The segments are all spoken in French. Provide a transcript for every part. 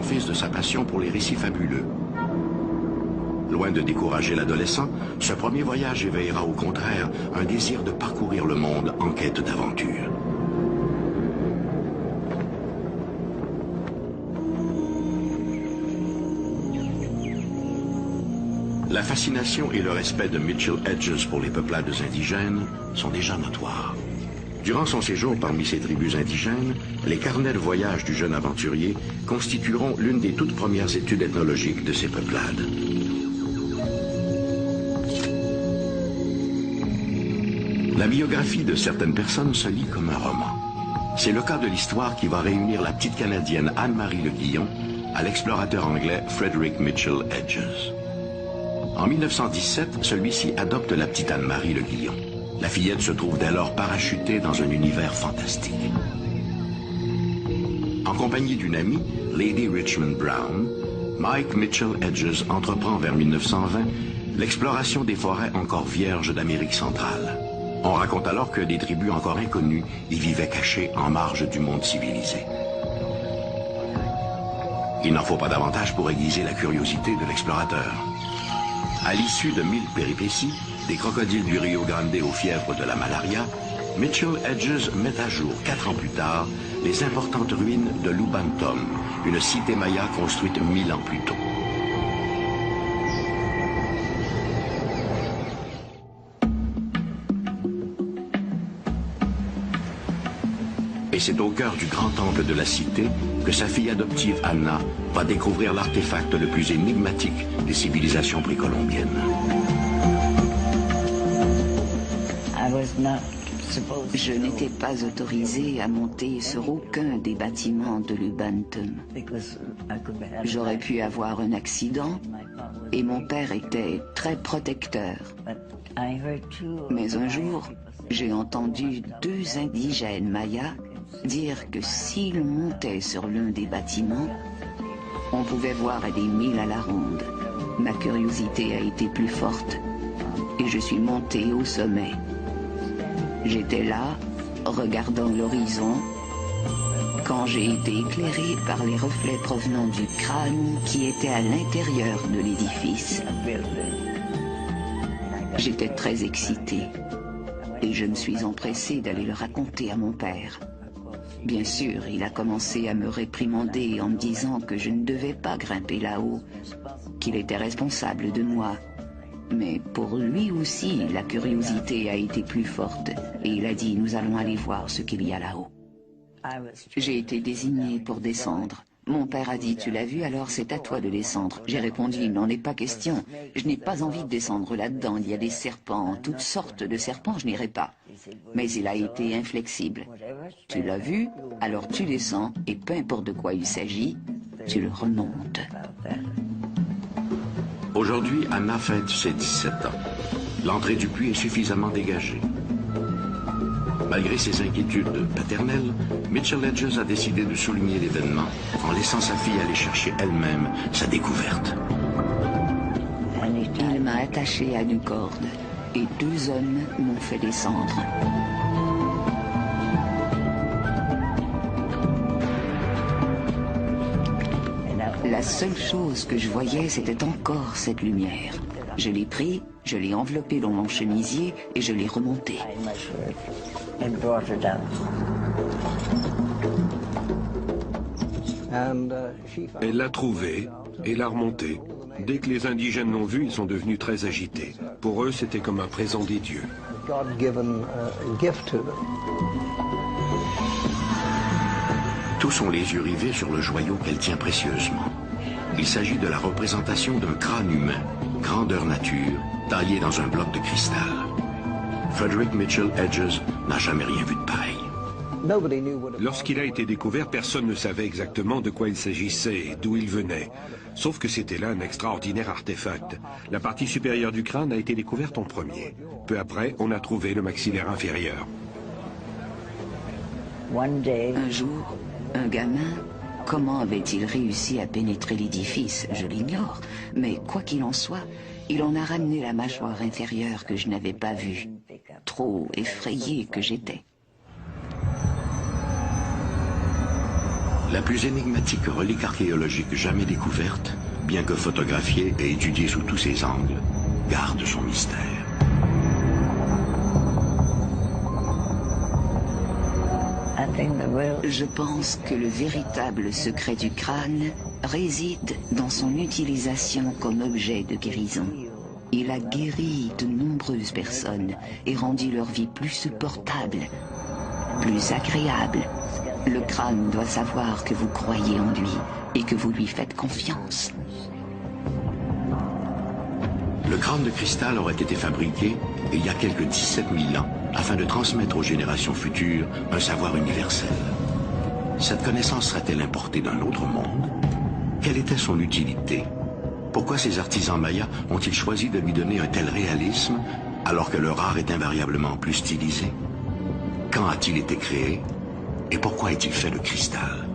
fils de sa passion pour les récits fabuleux. Loin de décourager l'adolescent, ce premier voyage éveillera au contraire un désir de parcourir le monde en quête d'aventure. La fascination et le respect de Mitchell Hedges pour les peuplades indigènes sont déjà notoires. Durant son séjour parmi ces tribus indigènes, les carnets de voyage du jeune aventurier constitueront l'une des toutes premières études ethnologiques de ces peuplades. La biographie de certaines personnes se lit comme un roman. C'est le cas de l'histoire qui va réunir la petite Canadienne Anne-Marie Le Guillon à l'explorateur anglais Frederick Mitchell Hedges. En 1917, celui-ci adopte la petite Anne-Marie Le Guillon. La fillette se trouve dès lors parachutée dans un univers fantastique. En compagnie d'une amie, Lady Richmond Brown, Mike Mitchell Hedges entreprend vers 1920 l'exploration des forêts encore vierges d'Amérique centrale. On raconte alors que des tribus encore inconnues y vivaient cachées en marge du monde civilisé. Il n'en faut pas davantage pour aiguiser la curiosité de l'explorateur. À l'issue de 1000 péripéties, des crocodiles du Rio Grande aux fièvres de la malaria, Mitchell Hedges met à jour, 4 ans plus tard, les importantes ruines de Lubantum, une cité maya construite 1000 ans plus tôt. Et c'est au cœur du grand temple de la cité que sa fille adoptive Anna va découvrir l'artefact le plus énigmatique des civilisations précolombiennes. Je n'étais pas autorisée à monter sur aucun des bâtiments de Lubantum. J'aurais pu avoir un accident et mon père était très protecteur. Mais un jour, j'ai entendu 2 indigènes mayas dire que si l'on montait sur l'un des bâtiments, on pouvait voir à des milles à la ronde. Ma curiosité a été plus forte et je suis montée au sommet. J'étais là, regardant l'horizon, quand j'ai été éclairée par les reflets provenant du crâne qui était à l'intérieur de l'édifice. J'étais très excitée et je me suis empressée d'aller le raconter à mon père. Bien sûr, il a commencé à me réprimander en me disant que je ne devais pas grimper là-haut, qu'il était responsable de moi. Mais pour lui aussi, la curiosité a été plus forte et il a dit « Nous allons aller voir ce qu'il y a là-haut ». J'ai été désignée pour descendre. Mon père a dit « Tu l'as vu, alors c'est à toi de descendre ». J'ai répondu « Il n'en est pas question. Je n'ai pas envie de descendre là-dedans. Il y a des serpents, toutes sortes de serpents, je n'irai pas ». Mais il a été inflexible. « Tu l'as vu, alors tu descends et peu importe de quoi il s'agit, tu le remontes ». Aujourd'hui, Anna fête ses 17 ans. L'entrée du puits est suffisamment dégagée. Malgré ses inquiétudes paternelles, Mitchell Hedges a décidé de souligner l'événement en laissant sa fille aller chercher elle-même sa découverte. Il m'a attachée à une corde et 2 hommes m'ont fait descendre. La seule chose que je voyais, c'était encore cette lumière. Je l'ai pris, je l'ai enveloppé dans mon chemisier et je l'ai remonté. Elle l'a trouvé et l'a remonté. Dès que les indigènes l'ont vu, ils sont devenus très agités. Pour eux, c'était comme un présent des dieux. Tous ont les yeux rivés sur le joyau qu'elle tient précieusement. Il s'agit de la représentation d'un crâne humain, grandeur nature, taillé dans un bloc de cristal. Frederick Mitchell Hedges n'a jamais rien vu de pareil. Lorsqu'il a été découvert, personne ne savait exactement de quoi il s'agissait et d'où il venait. Sauf que c'était là un extraordinaire artefact. La partie supérieure du crâne a été découverte en premier. Peu après, on a trouvé le maxillaire inférieur. Un jour, un gamin, comment avait-il réussi à pénétrer l'édifice? Je l'ignore, mais quoi qu'il en soit, il en a ramené la mâchoire inférieure que je n'avais pas vue. Trop effrayée que j'étais. La plus énigmatique relique archéologique jamais découverte, bien que photographiée et étudiée sous tous ses angles, garde son mystère. Je pense que le véritable secret du crâne réside dans son utilisation comme objet de guérison. Il a guéri de nombreuses personnes et rendu leur vie plus supportable, plus agréable. Le crâne doit savoir que vous croyez en lui et que vous lui faites confiance. Le crâne de cristal aurait été fabriqué il y a quelques 17 000 ans afin de transmettre aux générations futures un savoir universel. Cette connaissance serait-elle importée d'un autre monde? Quelle était son utilité? Pourquoi ces artisans mayas ont-ils choisi de lui donner un tel réalisme alors que leur art est invariablement plus stylisé? Quand a-t-il été créé? Et pourquoi est-il fait de cristal?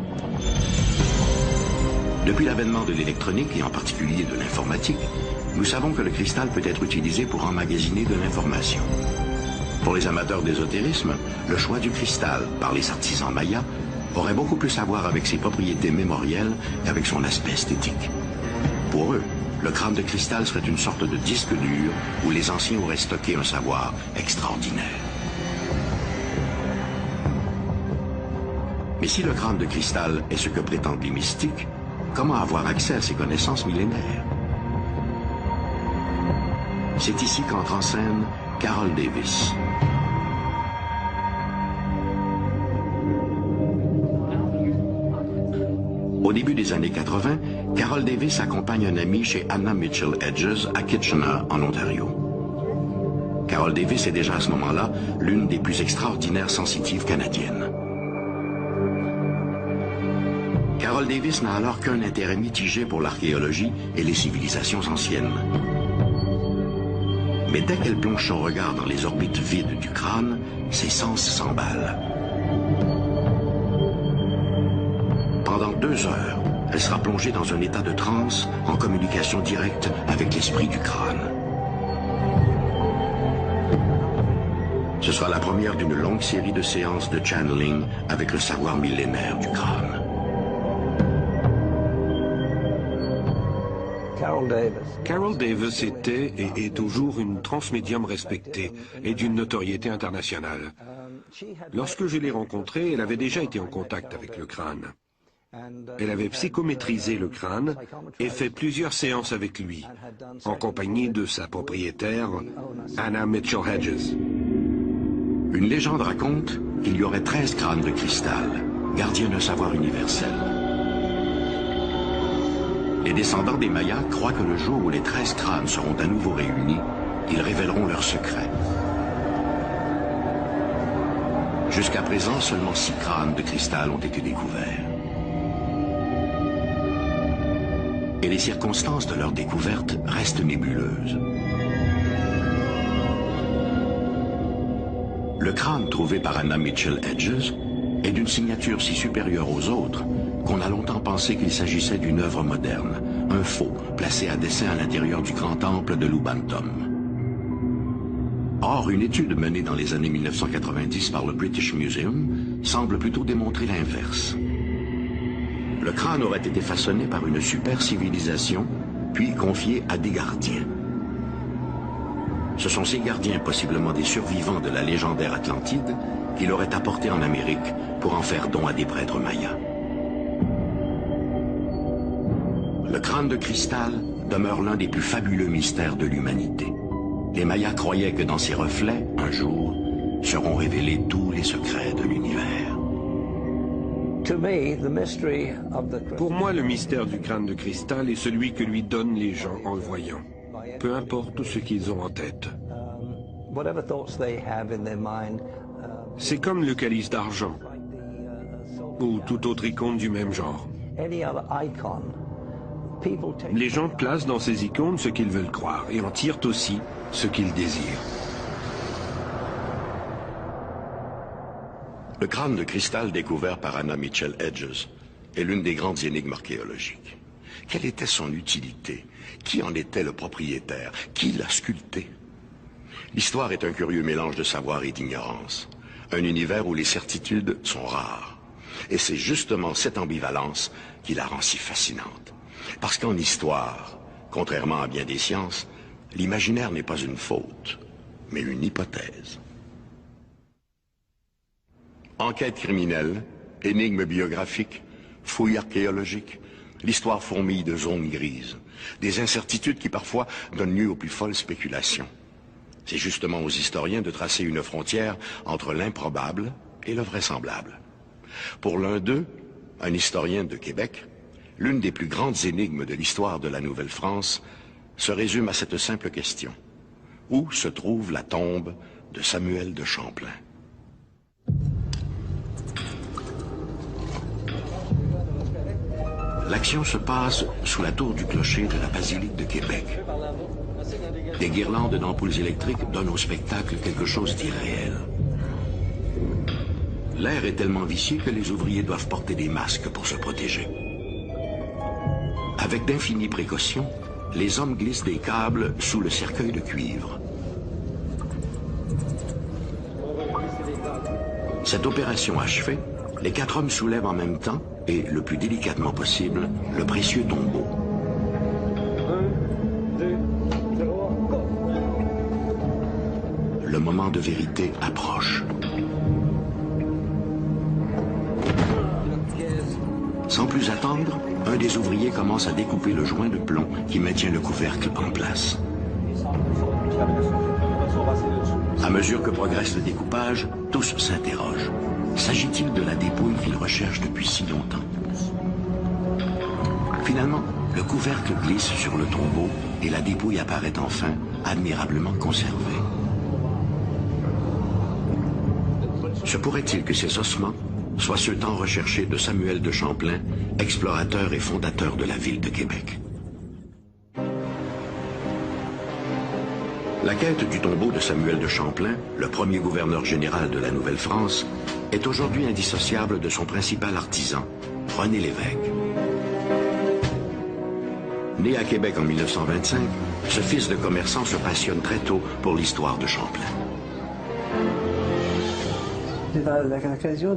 Depuis l'avènement de l'électronique et en particulier de l'informatique, nous savons que le cristal peut être utilisé pour emmagasiner de l'information. Pour les amateurs d'ésotérisme, le choix du cristal par les artisans mayas aurait beaucoup plus à voir avec ses propriétés mémorielles qu'avec son aspect esthétique. Pour eux, le crâne de cristal serait une sorte de disque dur où les anciens auraient stocké un savoir extraordinaire. Mais si le crâne de cristal est ce que prétendent les mystiques, comment avoir accès à ces connaissances millénaires? C'est ici qu'entre en scène Carol Davis. Au début des années 80, Carol Davis accompagne un ami chez Anna Mitchell Hedges à Kitchener, en Ontario. Carol Davis est déjà à ce moment-là l'une des plus extraordinaires sensitives canadiennes. Carol Davis n'a alors qu'un intérêt mitigé pour l'archéologie et les civilisations anciennes. Mais dès qu'elle plonge son regard dans les orbites vides du crâne, ses sens s'emballent. Pendant 2 heures, elle sera plongée dans un état de transe en communication directe avec l'esprit du crâne. Ce sera la première d'une longue série de séances de channeling avec le savoir millénaire du crâne. Carol Davis était et est toujours une transmédium respectée et d'une notoriété internationale. Lorsque je l'ai rencontrée, elle avait déjà été en contact avec le crâne. Elle avait psychométrisé le crâne et fait plusieurs séances avec lui, en compagnie de sa propriétaire, Anna Mitchell Hedges. Une légende raconte qu'il y aurait 13 crânes de cristal, gardiens d'un savoir universel. Les descendants des Mayas croient que le jour où les 13 crânes seront à nouveau réunis, ils révéleront leurs secrets. Jusqu'à présent, seulement 6 crânes de cristal ont été découverts. Et les circonstances de leur découverte restent nébuleuses. Le crâne trouvé par Anna Mitchell Hedges est d'une signature si supérieure aux autres qu'on a longtemps pensé qu'il s'agissait d'une œuvre moderne, un faux placé à dessein à l'intérieur du grand temple de Lubantum. Or, une étude menée dans les années 1990 par le British Museum semble plutôt démontrer l'inverse. Le crâne aurait été façonné par une super civilisation, puis confié à des gardiens. Ce sont ces gardiens, possiblement des survivants de la légendaire Atlantide, qui l'auraient apporté en Amérique pour en faire don à des prêtres mayas. Le crâne de cristal demeure l'un des plus fabuleux mystères de l'humanité. Les Mayas croyaient que dans ses reflets, un jour, seront révélés tous les secrets de l'univers. Pour moi, le mystère du crâne de cristal est celui que lui donnent les gens en le voyant, peu importe ce qu'ils ont en tête. C'est comme le calice d'argent, ou toute autre icône du même genre. Les gens placent dans ces icônes ce qu'ils veulent croire et en tirent aussi ce qu'ils désirent. Le crâne de cristal découvert par Anna Mitchell Hedges est l'une des grandes énigmes archéologiques. Quelle était son utilité? Qui en était le propriétaire? Qui l'a sculpté? L'histoire est un curieux mélange de savoir et d'ignorance. Un univers où les certitudes sont rares. Et c'est justement cette ambivalence qui la rend si fascinante. Parce qu'en histoire, contrairement à bien des sciences, l'imaginaire n'est pas une faute, mais une hypothèse. Enquête criminelle, énigmes biographiques, fouilles archéologiques, l'histoire fourmille de zones grises, des incertitudes qui parfois donnent lieu aux plus folles spéculations. C'est justement aux historiens de tracer une frontière entre l'improbable et le vraisemblable. Pour l'un d'eux, un historien de Québec, l'une des plus grandes énigmes de l'histoire de la Nouvelle-France se résume à cette simple question. Où se trouve la tombe de Samuel de Champlain? L'action se passe sous la tour du clocher de la basilique de Québec. Des guirlandes d'ampoules électriques donnent au spectacle quelque chose d'irréel. L'air est tellement vicié que les ouvriers doivent porter des masques pour se protéger. Avec d'infinies précautions, les hommes glissent des câbles sous le cercueil de cuivre. Cette opération achevée, les 4 hommes soulèvent en même temps, et le plus délicatement possible, le précieux tombeau. 1, 2, 0, go! Le moment de vérité approche. Sans plus attendre, un des ouvriers commence à découper le joint de plomb qui maintient le couvercle en place. À mesure que progresse le découpage, tous s'interrogent. S'agit-il de la dépouille qu'ils recherchent depuis si longtemps? Finalement, le couvercle glisse sur le tombeau et la dépouille apparaît enfin, admirablement conservée. Se pourrait-il que ces ossements soient ceux tant recherchés de Samuel de Champlain, explorateur et fondateur de la ville de Québec? La quête du tombeau de Samuel de Champlain, le premier gouverneur général de la Nouvelle-France, est aujourd'hui indissociable de son principal artisan, René Lévesque. Né à Québec en 1925, ce fils de commerçant se passionne très tôt pour l'histoire de Champlain. C'est dans l'occasion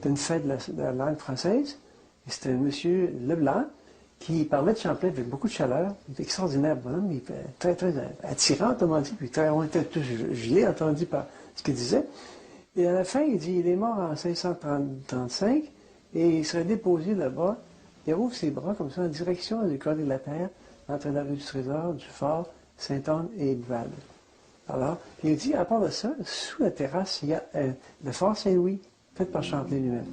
d'une fête de la langue française, et c'était M. Leblanc qui parlait de Champlain avec beaucoup de chaleur. Il était extraordinaire, bonhomme, il était très, très attirant, autrement dit, puis on était tous gelés, entendu par ce qu'il disait. Et à la fin, il dit, il est mort en 1635, et il serait déposé là-bas. Il rouvre ses bras comme ça en direction du Collier de la Terre, entre la rue du Trésor, du Fort, Sainte-Anne et Val. Alors, il dit, à part de ça, sous la terrasse, il y a le Fort Saint-Louis, fait par Champlain lui-même.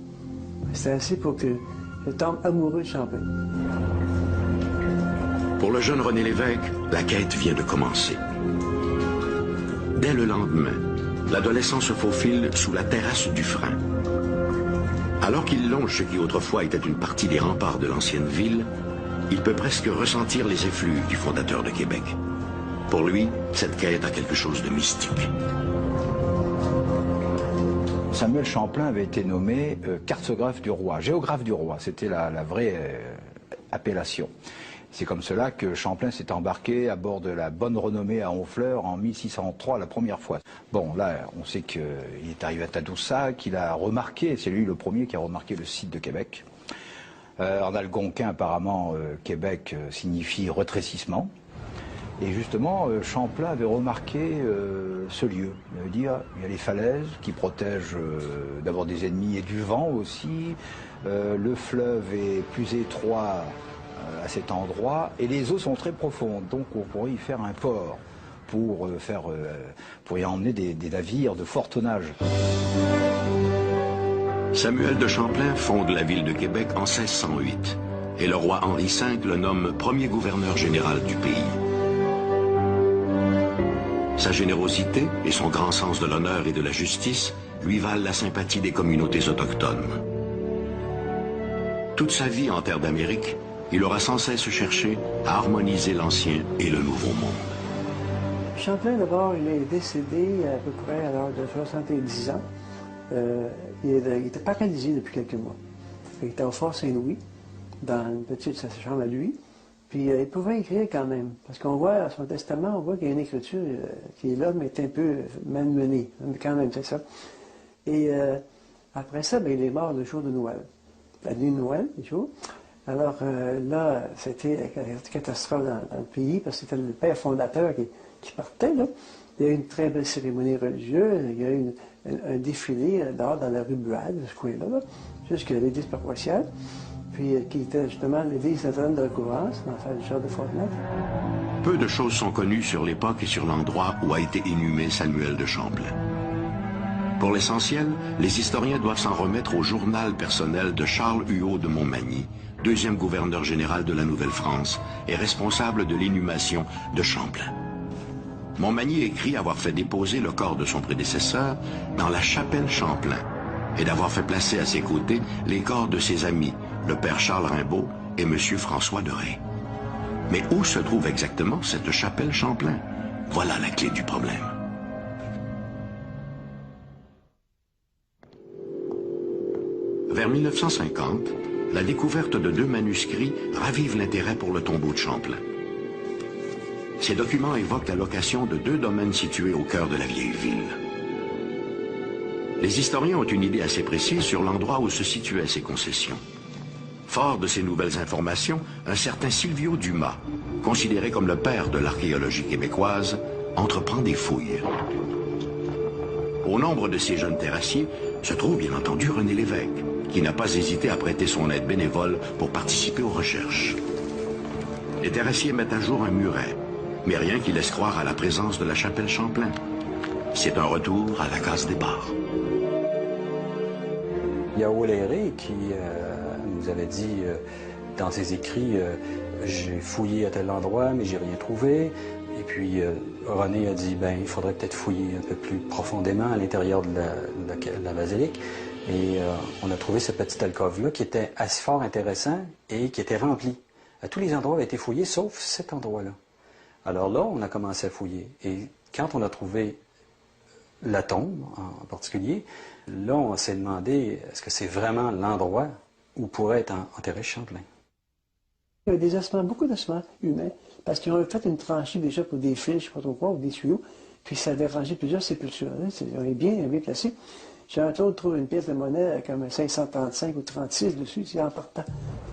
C'était assez pour que je tombe amoureux de Champlain. Pour le jeune René Lévesque, la quête vient de commencer. Dès le lendemain, l'adolescent se faufile sous la terrasse du Frein. Alors qu'il longe ce qui autrefois était une partie des remparts de l'ancienne ville, il peut presque ressentir les effluves du fondateur de Québec. Pour lui, cette quête a quelque chose de mystique. Samuel Champlain avait été nommé cartographe du roi, géographe du roi, c'était la vraie appellation. C'est comme cela que Champlain s'est embarqué à bord de la Bonne Renommée à Honfleur en 1603, la première fois. Bon, là, on sait qu'il est arrivé à Tadoussac, qu'il a remarqué, c'est lui le premier qui a remarqué le site de Québec. En algonquin, apparemment, Québec signifie retrécissement. Et justement, Champlain avait remarqué ce lieu. Il veut dire, il y a les falaises qui protègent d'abord des ennemis et du vent aussi. Le fleuve est plus étroit à cet endroit et les eaux sont très profondes. Donc on pourrait y faire un port pour y emmener des navires de fort tonnage. Samuel de Champlain fonde la ville de Québec en 1608 et le roi Henri V le nomme premier gouverneur général du pays. Sa générosité et son grand sens de l'honneur et de la justice lui valent la sympathie des communautés autochtones. Toute sa vie en terre d'Amérique, il aura sans cesse cherché à harmoniser l'ancien et le nouveau monde. Champlain, d'abord, il est décédé à peu près à l'âge de 70 ans. Il était paralysé depuis quelques mois. Il était au Fort Saint-Louis, dans une petite sa chambre à lui. Puis il pouvait écrire quand même, parce qu'on voit à son testament, on voit qu'il y a une écriture qui est là, mais est un peu malmenée. Mais quand même, c'est ça. Et Après ça, ben, il est mort le jour de Noël. La nuit de Noël, le jour. Alors là, c'était une catastrophe dans le pays, parce que c'était le père fondateur qui partait, là. Il y a eu une très belle cérémonie religieuse, il y a eu un défilé dehors dans la rue Buade, ce coin-là, là, jusqu'à l'église paroissiale, puis qui était justement l'église Notre-Dame de Recouvrance, dans le char de Frontenac. Peu de choses sont connues sur l'époque et sur l'endroit où a été inhumé Samuel de Champlain. Pour l'essentiel, les historiens doivent s'en remettre au journal personnel de Charles Huot de Montmagny, deuxième gouverneur général de la Nouvelle-France et responsable de l'inhumation de Champlain. Montmagny écrit avoir fait déposer le corps de son prédécesseur dans la chapelle Champlain et d'avoir fait placer à ses côtés les corps de ses amis, le père Charles Rimbaud et M. François de Ré. Mais où se trouve exactement cette chapelle Champlain? Voilà la clé du problème. Vers 1950, la découverte de 2 manuscrits ravive l'intérêt pour le tombeau de Champlain. Ces documents évoquent la location de 2 domaines situés au cœur de la vieille ville. Les historiens ont une idée assez précise sur l'endroit où se situaient ces concessions. Fort de ces nouvelles informations, un certain Silvio Dumas, considéré comme le père de l'archéologie québécoise, entreprend des fouilles. Au nombre de ces jeunes terrassiers se trouve bien entendu René Lévesque, qui n'a pas hésité à prêter son aide bénévole pour participer aux recherches. Les terrassiers mettent à jour un muret, mais rien qui laisse croire à la présence de la chapelle Champlain. C'est un retour à la case départ. Il y a O'Leary qui nous avait dit dans ses écrits j'ai fouillé à tel endroit, mais j'ai rien trouvé. Et puis René a dit ben il faudrait peut-être fouiller un peu plus profondément à l'intérieur de la basilique. Et on a trouvé ce petit alcôve-là qui était assez fort intéressant et qui était rempli. Tous les endroits avaient été fouillés, sauf cet endroit-là. Alors là, on a commencé à fouiller. Et quand on a trouvé la tombe, en particulier, là, on s'est demandé, est-ce que c'est vraiment l'endroit où pourrait être enterré Champlain? Il y avait des ossements, beaucoup d'ossements humains, parce qu'ils ont fait une tranchée déjà pour des fils, je ne sais pas trop quoi, ou des tuyaux, puis ça avait rangé plusieurs sépultures. On est bien placé. Jean-Claude trouve une pièce de monnaie comme un 535 ou 36 dessus, c'est en partant.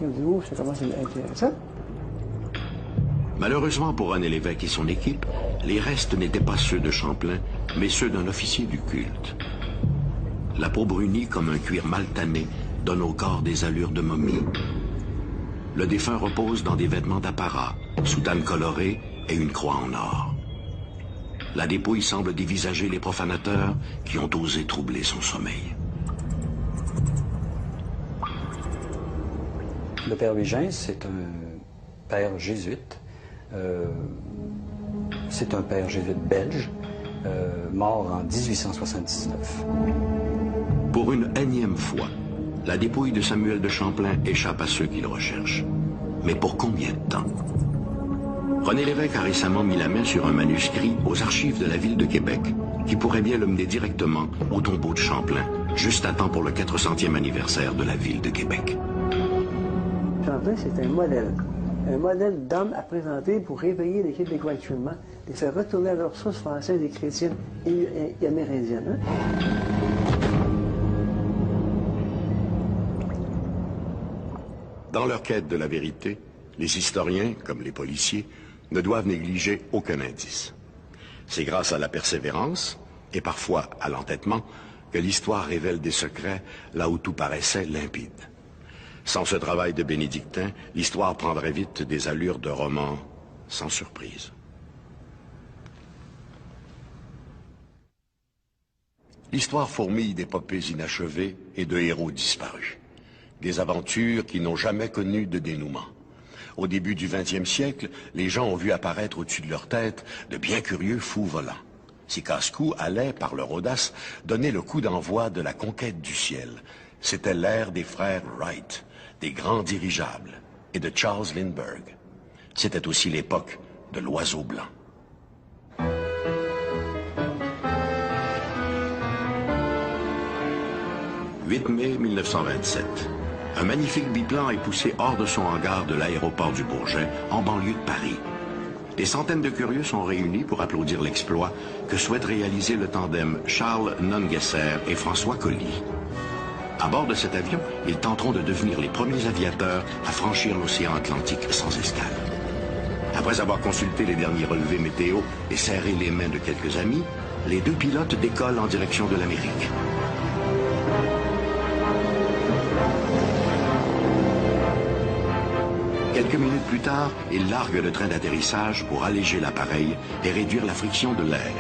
Et on dit, oh, ça commence à être intéressant. Malheureusement pour René Lévesque et son équipe, les restes n'étaient pas ceux de Champlain, mais ceux d'un officier du culte. La peau brunie comme un cuir mal tanné donne au corps des allures de momie. Le défunt repose dans des vêtements d'apparat, soutane colorée et une croix en or. La dépouille semble dévisager les profanateurs qui ont osé troubler son sommeil. Le père Végin, c'est un père jésuite. C'est un père jésuite belge, mort en 1879. Pour une énième fois, la dépouille de Samuel de Champlain échappe à ceux qui le recherchent. Mais pour combien de temps? René Lévesque a récemment mis la main sur un manuscrit aux archives de la ville de Québec, qui pourrait bien le mener directement au tombeau de Champlain, juste à temps pour le 400e anniversaire de la ville de Québec. Champlain, c'est un modèle d'homme à présenter pour réveiller les Québécois actuellement, les faire retourner à leurs sources françaises et chrétiennes et amérindiennes. Dans leur quête de la vérité, les historiens, comme les policiers, ne doivent négliger aucun indice. C'est grâce à la persévérance, et parfois à l'entêtement, que l'histoire révèle des secrets là où tout paraissait limpide. Sans ce travail de bénédictin, l'histoire prendrait vite des allures de roman sans surprise. L'histoire fourmille d'épopées inachevées et de héros disparus. Des aventures qui n'ont jamais connu de dénouement. Au début du XXe siècle, les gens ont vu apparaître au-dessus de leur tête de bien curieux fous volants. Ces casse-cous allaient, par leur audace, donner le coup d'envoi de la conquête du ciel. C'était l'ère des frères Wright, des grands dirigeables, et de Charles Lindbergh. C'était aussi l'époque de l'oiseau blanc. « 8 mai 1927. Un magnifique biplan est poussé hors de son hangar de l'aéroport du Bourget, en banlieue de Paris. Des centaines de curieux sont réunis pour applaudir l'exploit que souhaite réaliser le tandem Charles Nungesser et François Colly. À bord de cet avion, ils tenteront de devenir les premiers aviateurs à franchir l'océan Atlantique sans escale. Après avoir consulté les derniers relevés météo et serré les mains de quelques amis, les deux pilotes décollent en direction de l'Amérique. Quelques minutes plus tard, ils larguent le train d'atterrissage pour alléger l'appareil et réduire la friction de l'air.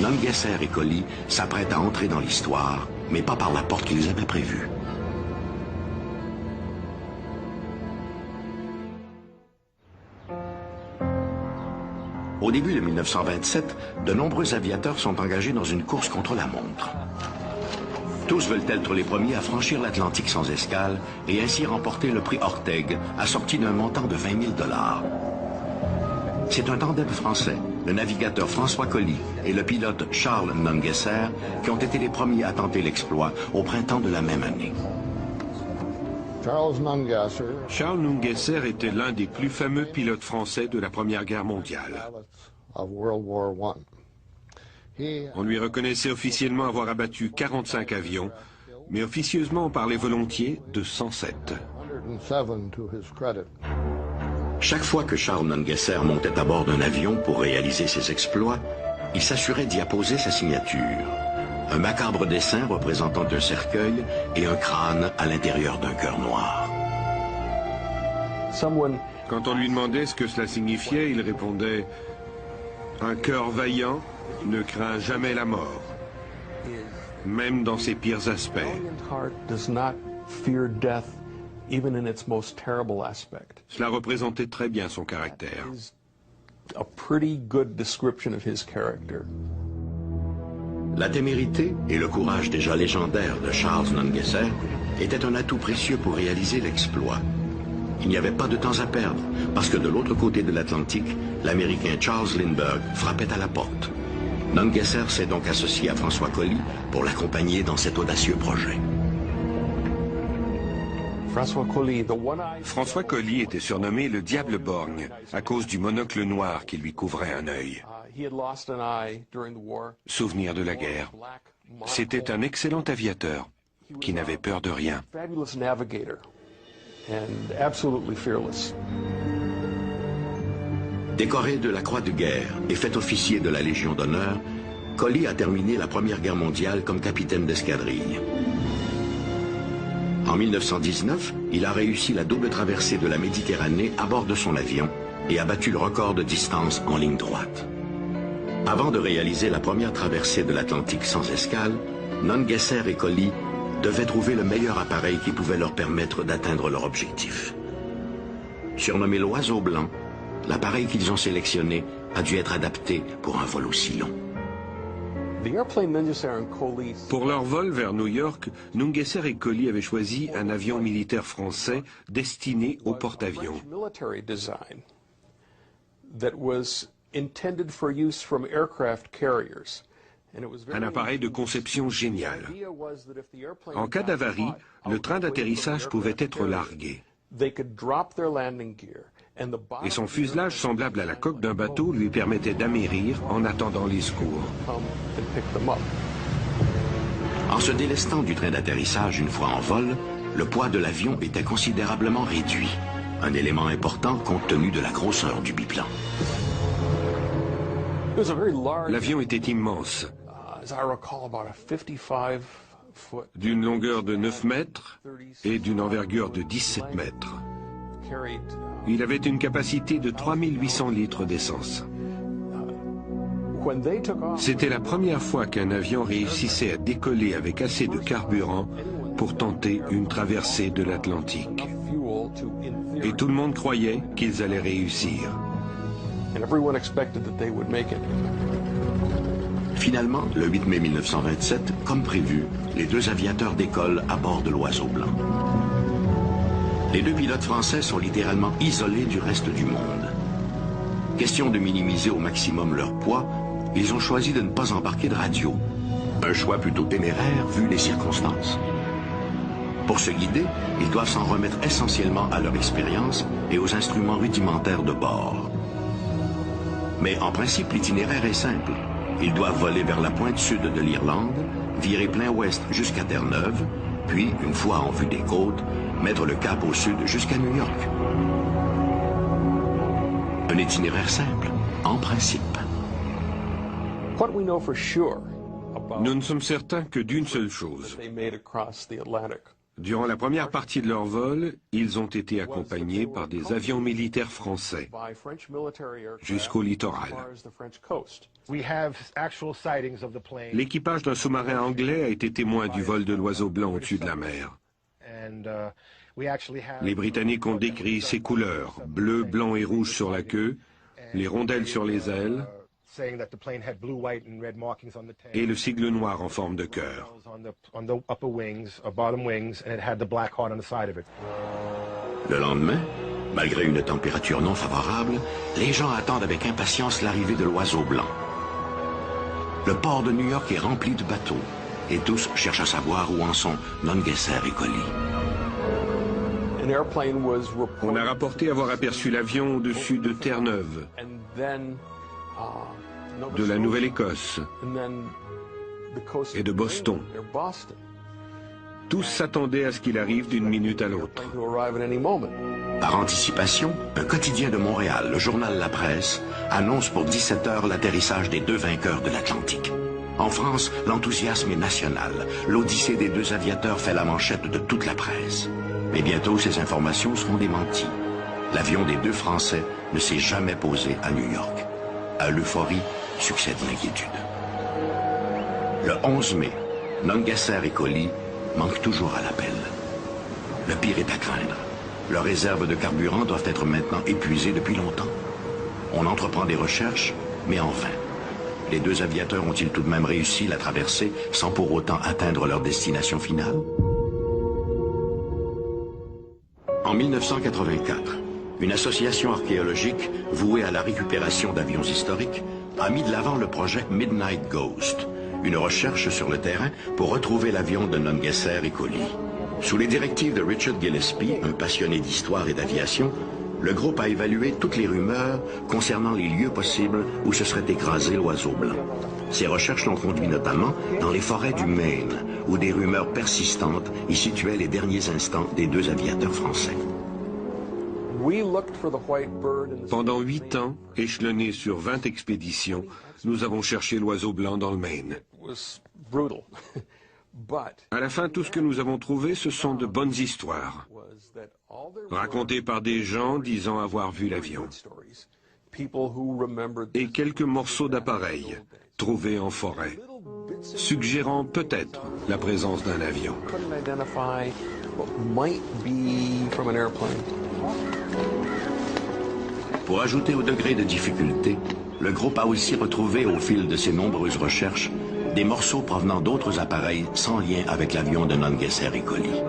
Nungesser et Collie s'apprêtent à entrer dans l'histoire, mais pas par la porte qu'ils avaient prévue. Au début de 1927, de nombreux aviateurs sont engagés dans une course contre la montre. Tous veulent être les premiers à franchir l'Atlantique sans escale et ainsi remporter le prix Orteig, assorti d'un montant de 20 000 $. C'est un tandem français, le navigateur François Collie et le pilote Charles Nungesser, qui ont été les premiers à tenter l'exploit au printemps de la même année. Charles Nungesser était l'un des plus fameux pilotes français de la Première Guerre mondiale. On lui reconnaissait officiellement avoir abattu 45 avions, mais officieusement on parlait volontiers de 107. Chaque fois que Charles Nungesser montait à bord d'un avion pour réaliser ses exploits, il s'assurait d'y apposer sa signature. Un macabre dessin représentant un cercueil et un crâne à l'intérieur d'un cœur noir. Quand on lui demandait ce que cela signifiait, il répondait « Un cœur vaillant ne craint jamais la mort, même dans ses pires aspects. » Cela représentait très bien son caractère. La témérité et le courage déjà légendaire de Charles Nungesser étaient un atout précieux pour réaliser l'exploit. Il n'y avait pas de temps à perdre, parce que de l'autre côté de l'Atlantique, l'Américain Charles Lindbergh frappait à la porte. Nungesser s'est donc associé à François Collie pour l'accompagner dans cet audacieux projet. François Collie était surnommé le Diable borgne à cause du monocle noir qui lui couvrait un œil. Souvenir de la guerre. C'était un excellent aviateur qui n'avait peur de rien. Décoré de la Croix de guerre et fait officier de la Légion d'honneur, Collie a terminé la Première Guerre mondiale comme capitaine d'escadrille. En 1919, il a réussi la double traversée de la Méditerranée à bord de son avion et a battu le record de distance en ligne droite. Avant de réaliser la première traversée de l'Atlantique sans escale, Nungesser et Collie devaient trouver le meilleur appareil qui pouvait leur permettre d'atteindre leur objectif. Surnommé l'Oiseau blanc, l'appareil qu'ils ont sélectionné a dû être adapté pour un vol aussi long. Pour leur vol vers New York, Nungesser et Collie avaient choisi un avion militaire français destiné au porte-avions. Un appareil de conception géniale. En cas d'avarie, le train d'atterrissage pouvait être largué. Et son fuselage semblable à la coque d'un bateau lui permettait d'amérir en attendant les secours. En se délestant du train d'atterrissage une fois en vol, le poids de l'avion était considérablement réduit, un élément important compte tenu de la grosseur du biplan. L'avion était immense, d'une longueur de 9 mètres et d'une envergure de 17 mètres. Il avait une capacité de 3800 litres d'essence. C'était la première fois qu'un avion réussissait à décoller avec assez de carburant pour tenter une traversée de l'Atlantique. Et tout le monde croyait qu'ils allaient réussir. Finalement, le 8 mai 1927, comme prévu, les deux aviateurs décollent à bord de l'Oiseau blanc. Les deux pilotes français sont littéralement isolés du reste du monde. Question de minimiser au maximum leur poids, ils ont choisi de ne pas embarquer de radio. Un choix plutôt téméraire vu les circonstances. Pour se guider, ils doivent s'en remettre essentiellement à leur expérience et aux instruments rudimentaires de bord. Mais en principe, l'itinéraire est simple. Ils doivent voler vers la pointe sud de l'Irlande, virer plein ouest jusqu'à Terre-Neuve, puis, une fois en vue des côtes, mettre le cap au sud jusqu'à New York. Un itinéraire simple, en principe. Nous ne sommes certains que d'une seule chose. Durant la première partie de leur vol, ils ont été accompagnés par des avions militaires français jusqu'au littoral. L'équipage d'un sous-marin anglais a été témoin du vol de l'oiseau blanc au-dessus de la mer. Les Britanniques ont décrit ses couleurs, bleu, blanc et rouge sur la queue, les rondelles sur les ailes, et le sigle noir en forme de cœur. Le lendemain, malgré une température non favorable, les gens attendent avec impatience l'arrivée de l'oiseau blanc. Le port de New York est rempli de bateaux, et tous cherchent à savoir où en sont Nungesser et Collie. On a rapporté avoir aperçu l'avion au-dessus de Terre-Neuve, de la Nouvelle-Écosse et de Boston. Tous s'attendaient à ce qu'il arrive d'une minute à l'autre. Par anticipation, un quotidien de Montréal, le journal La Presse, annonce pour 17 heures l'atterrissage des deux vainqueurs de l'Atlantique. En France, l'enthousiasme est national. L'odyssée des deux aviateurs fait la manchette de toute la presse. Mais bientôt, ces informations seront démenties. L'avion des deux Français ne s'est jamais posé à New York. À l'euphorie succède l'inquiétude. Le 11 mai, Nungesser et Collie manquent toujours à l'appel. Le pire est à craindre. Leurs réserves de carburant doivent être maintenant épuisées depuis longtemps. On entreprend des recherches, mais en vain. Les deux aviateurs ont-ils tout de même réussi la traversée sans pour autant atteindre leur destination finale? En 1984, une association archéologique vouée à la récupération d'avions historiques a mis de l'avant le projet Midnight Ghost, une recherche sur le terrain pour retrouver l'avion de Nungesser et Collie. Sous les directives de Richard Gillespie, un passionné d'histoire et d'aviation, le groupe a évalué toutes les rumeurs concernant les lieux possibles où se serait écrasé l'oiseau blanc. Ces recherches l'ont conduit notamment dans les forêts du Maine, où des rumeurs persistantes y situaient les derniers instants des deux aviateurs français. Pendant 8 ans, échelonnés sur 20 expéditions, nous avons cherché l'oiseau blanc dans le Maine. À la fin, tout ce que nous avons trouvé, ce sont de bonnes histoires, racontées par des gens disant avoir vu l'avion, et quelques morceaux d'appareils trouvés en forêt, suggérant peut-être la présence d'un avion. Pour ajouter au degré de difficulté, le groupe a aussi retrouvé au fil de ses nombreuses recherches des morceaux provenant d'autres appareils sans lien avec l'avion de Nungesser et Collie.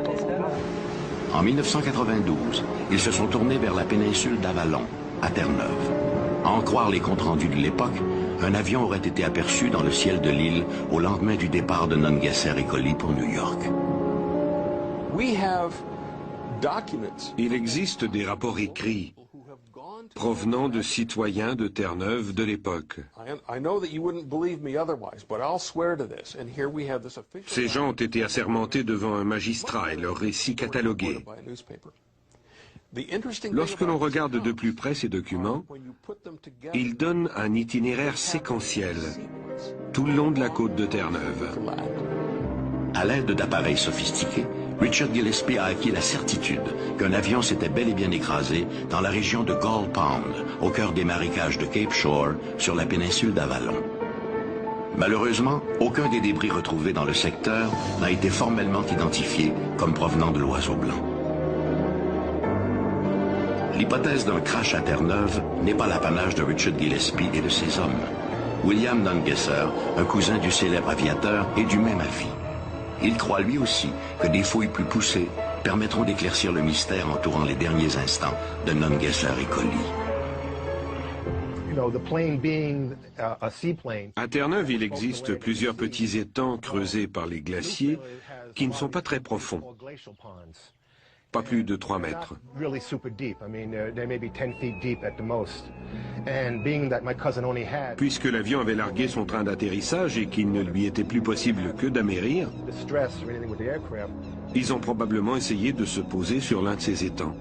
En 1992, ils se sont tournés vers la péninsule d'Avalon, à Terre-Neuve. À en croire les comptes rendus de l'époque, un avion aurait été aperçu dans le ciel de l'île au lendemain du départ de Nungesser et Collie pour New York. Il existe des rapports écrits provenant de citoyens de Terre-Neuve de l'époque. Ces gens ont été assermentés devant un magistrat et leur récit catalogué. Lorsque l'on regarde de plus près ces documents, ils donnent un itinéraire séquentiel tout le long de la côte de Terre-Neuve. À l'aide d'appareils sophistiqués, Richard Gillespie a acquis la certitude qu'un avion s'était bel et bien écrasé dans la région de Gull Pond, au cœur des marécages de Cape Shore, sur la péninsule d'Avalon. Malheureusement, aucun des débris retrouvés dans le secteur n'a été formellement identifié comme provenant de l'oiseau blanc. L'hypothèse d'un crash à Terre-Neuve n'est pas l'apanage de Richard Gillespie et de ses hommes. William Nungesser, un cousin du célèbre aviateur, est du même avis. Il croit lui aussi que des fouilles plus poussées permettront d'éclaircir le mystère entourant les derniers instants de Nungesser et Collie. À Terre-Neuve, il existe plusieurs petits étangs creusés par les glaciers qui ne sont pas très profonds. pas plus de 3 mètres. Puisque l'avion avait largué son train d'atterrissage et qu'il ne lui était plus possible que d'amérir, ils ont probablement essayé de se poser sur l'un de ces étangs.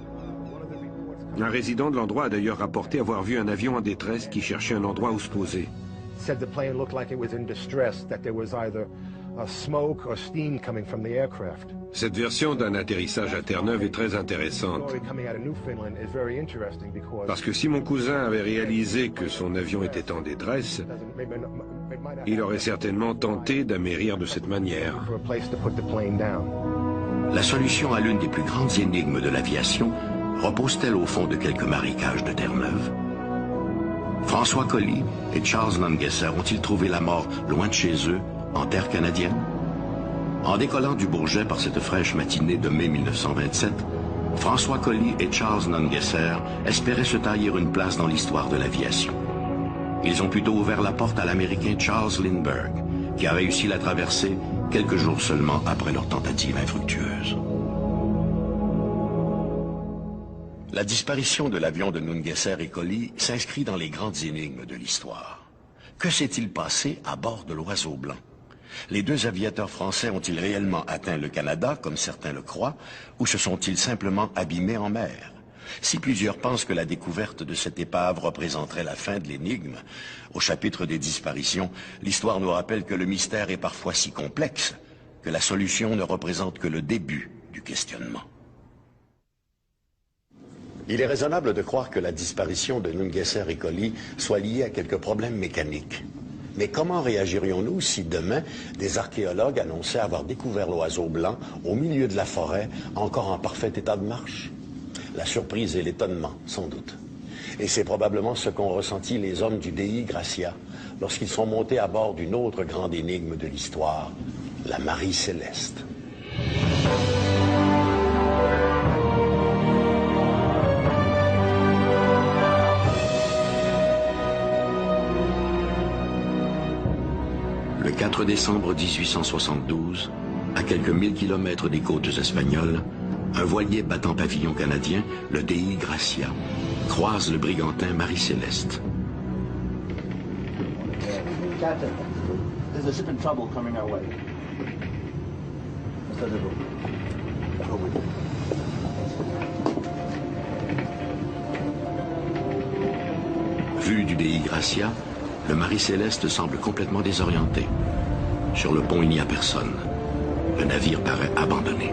Un résident de l'endroit a d'ailleurs rapporté avoir vu un avion en détresse qui cherchait un endroit où se poser. Cette version d'un atterrissage à Terre-Neuve est très intéressante. Parce que si mon cousin avait réalisé que son avion était en détresse, il aurait certainement tenté d'amérir de cette manière. La solution à l'une des plus grandes énigmes de l'aviation repose-t-elle au fond de quelques marécages de Terre-Neuve? François Colly et Charles Nungesser ont-ils trouvé la mort loin de chez eux, en terre canadienne? En décollant du Bourget par cette fraîche matinée de mai 1927, François Colly et Charles Nungesser espéraient se tailler une place dans l'histoire de l'aviation. Ils ont plutôt ouvert la porte à l'Américain Charles Lindbergh, qui a réussi la traversée quelques jours seulement après leur tentative infructueuse. La disparition de l'avion de Nungesser et Colly s'inscrit dans les grandes énigmes de l'histoire. Que s'est-il passé à bord de l'Oiseau Blanc? Les deux aviateurs français ont-ils réellement atteint le Canada, comme certains le croient, ou se sont-ils simplement abîmés en mer? Si plusieurs pensent que la découverte de cette épave représenterait la fin de l'énigme, au chapitre des disparitions, l'histoire nous rappelle que le mystère est parfois si complexe que la solution ne représente que le début du questionnement. Il est raisonnable de croire que la disparition de Nungesser et Colly soit liée à quelques problèmes mécaniques. Mais comment réagirions-nous si demain, des archéologues annonçaient avoir découvert l'Oiseau Blanc au milieu de la forêt, encore en parfait état de marche? La surprise et l'étonnement, sans doute. Et c'est probablement ce qu'ont ressenti les hommes du Dei Gracia lorsqu'ils sont montés à bord d'une autre grande énigme de l'histoire, la Marie Céleste. Le 4 décembre 1872, à quelques 1000 kilomètres des côtes espagnoles, un voilier battant pavillon canadien, le Dei Gracia, croise le brigantin Marie Céleste. Captain, there's a ship in trouble coming our way. Vu du Dei Gracia, le Marie Céleste semble complètement désorienté. Sur le pont, il n'y a personne. Le navire paraît abandonné.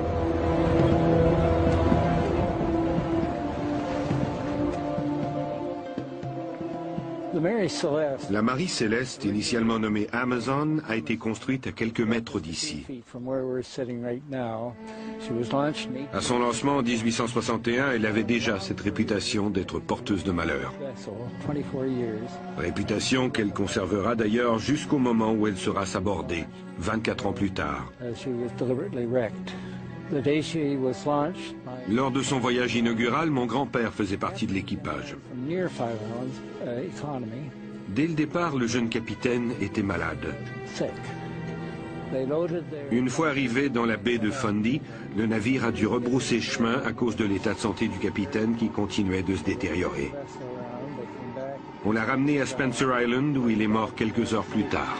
La Marie Céleste, initialement nommée Amazon, a été construite à quelques mètres d'ici. À son lancement en 1861, elle avait déjà cette réputation d'être porteuse de malheur. Réputation qu'elle conservera d'ailleurs jusqu'au moment où elle sera sabordée, 24 ans plus tard. Lors de son voyage inaugural, mon grand-père faisait partie de l'équipage. Dès le départ, le jeune capitaine était malade. Une fois arrivé dans la baie de Fundy, le navire a dû rebrousser chemin à cause de l'état de santé du capitaine qui continuait de se détériorer. On l'a ramené à Spencer Island où il est mort quelques heures plus tard.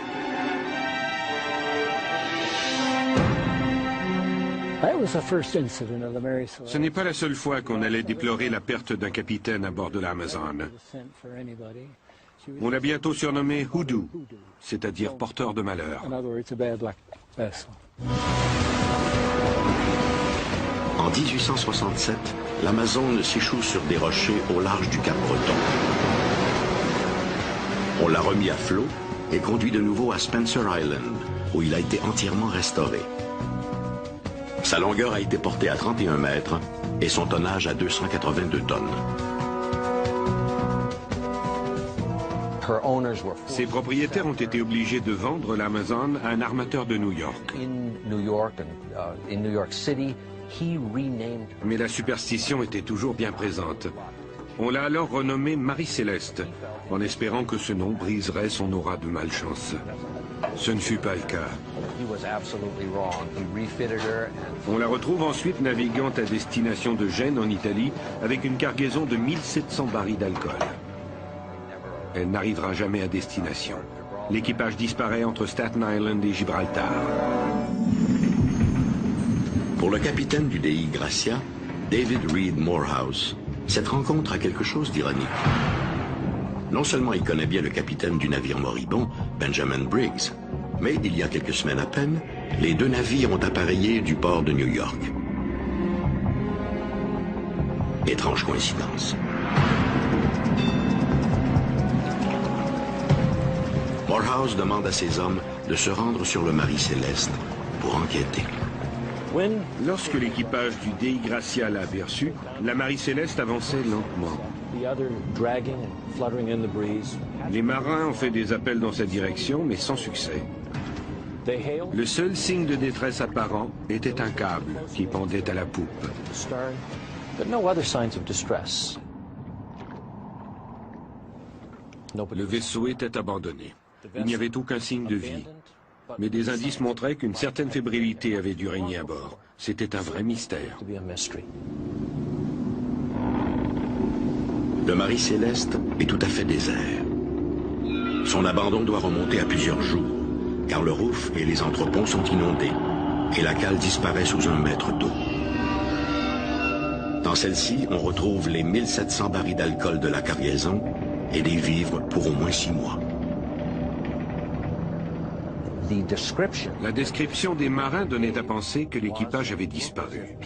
Ce n'est pas la seule fois qu'on allait déplorer la perte d'un capitaine à bord de l'Amazon. On l'a bientôt surnommé Hoodoo, c'est-à-dire porteur de malheur. En 1867, l'Amazone s'échoue sur des rochers au large du Cap Breton. On l'a remis à flot et conduit de nouveau à Spencer Island, où il a été entièrement restauré. Sa longueur a été portée à 31 mètres et son tonnage à 282 tonnes. Ses propriétaires ont été obligés de vendre l'Amazon à un armateur de New York. Mais la superstition était toujours bien présente. On l'a alors renommée Marie Céleste, en espérant que ce nom briserait son aura de malchance. Ce ne fut pas le cas. On la retrouve ensuite naviguant à destination de Gênes en Italie avec une cargaison de 1700 barils d'alcool. Elle n'arrivera jamais à destination. L'équipage disparaît entre Staten Island et Gibraltar. Pour le capitaine du Dei Gracia, David Reed Morehouse, cette rencontre a quelque chose d'ironique. Non seulement il connaît bien le capitaine du navire moribond, Benjamin Briggs, mais il y a quelques semaines à peine, les deux navires ont appareillé du port de New York. Étrange coïncidence. Morehouse demande à ses hommes de se rendre sur le Marie Céleste pour enquêter. Lorsque l'équipage du Dei Gracia l'a aperçu, la Marie Céleste avançait lentement. Les marins ont fait des appels dans cette direction, mais sans succès. Le seul signe de détresse apparent était un câble qui pendait à la poupe. Le vaisseau était abandonné. Il n'y avait aucun signe de vie. Mais des indices montraient qu'une certaine fébrilité avait dû régner à bord. C'était un vrai mystère. Le Marie Céleste est tout à fait désert. Son abandon doit remonter à plusieurs jours, car le rouf et les entreponts sont inondés, et la cale disparaît sous 1 mètre d'eau. Dans celle-ci, on retrouve les 1700 barils d'alcool de la cargaison et des vivres pour au moins 6 mois. La description des marins donnait à penser que l'équipage avait disparu.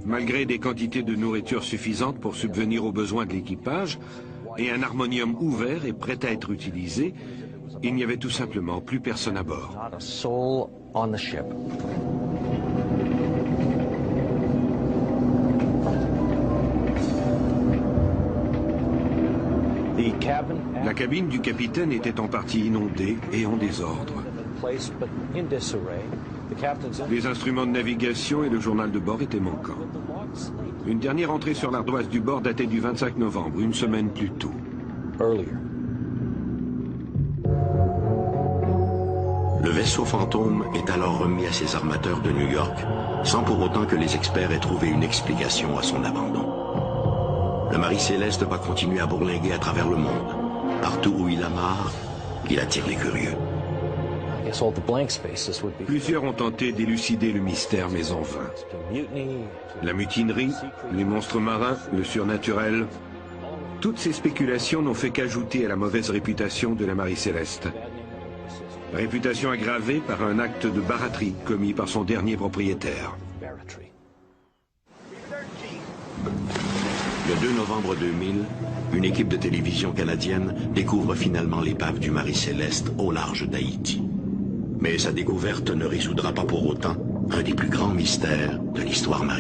Malgré des quantités de nourriture suffisantes pour subvenir aux besoins de l'équipage et un harmonium ouvert et prêt à être utilisé, il n'y avait tout simplement plus personne à bord. La cabine du capitaine était en partie inondée et en désordre. Les instruments de navigation et le journal de bord étaient manquants. Une dernière entrée sur l'ardoise du bord datait du 25 novembre, une semaine plus tôt. Le vaisseau fantôme est alors remis à ses armateurs de New York, sans pour autant que les experts aient trouvé une explication à son abandon. Le Marie Céleste va continuer à bourlinguer à travers le monde. Partout où il amarre, il attire les curieux. Plusieurs ont tenté d'élucider le mystère, mais en vain. La mutinerie, les monstres marins, le surnaturel, toutes ces spéculations n'ont fait qu'ajouter à la mauvaise réputation de la Marie Céleste. Réputation aggravée par un acte de baraterie commis par son dernier propriétaire. Le 2 novembre 2000, une équipe de télévision canadienne découvre finalement l'épave du Marie Céleste au large d'Haïti. Mais sa découverte ne résoudra pas pour autant un des plus grands mystères de l'histoire marine.